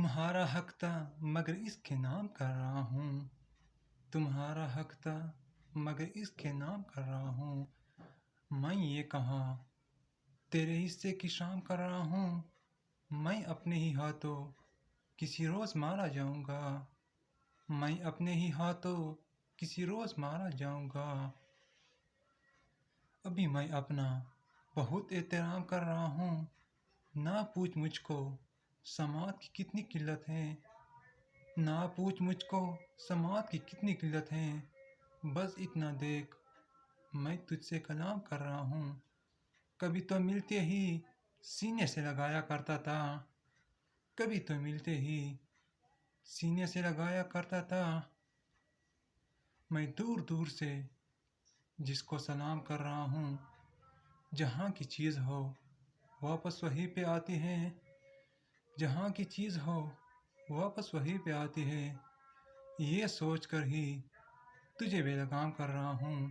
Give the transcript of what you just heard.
تمہارا حق تھا مگر اس کے نام کر رہا ہوں. تمہارا حق تھا مگر اس کے نام کر رہا ہوں. میں یہ کہاں تیرے حصے کی شام کر رہا ہوں. میں اپنے ہی ہاتھوں کسی روز مارا جاؤں گا. میں اپنے ہی ہاتھوں کسی روز مارا جاؤں گا. ابھی میں اپنا بہت احترام کر رہا ہوں. نہ پوچھ مجھ کو سماعت کی کتنی قلت ہے. نہ پوچھ مجھ کو سماعت کی کتنی قلت ہے. بس اتنا دیکھ میں تجھ سے کلام کر رہا ہوں. کبھی تو ملتے ہی سینے سے لگایا کرتا تھا. کبھی تو ملتے ہی سینے سے لگایا کرتا تھا. میں دور دور سے جس کو سلام کر رہا ہوں. جہاں کی چیز ہو واپس وہیں پہ آتی ہے. جہاں کی چیز ہو واپس وہیں پہ آتی ہے. یہ سوچ کر ہی تجھے بے لگام کر رہا ہوں.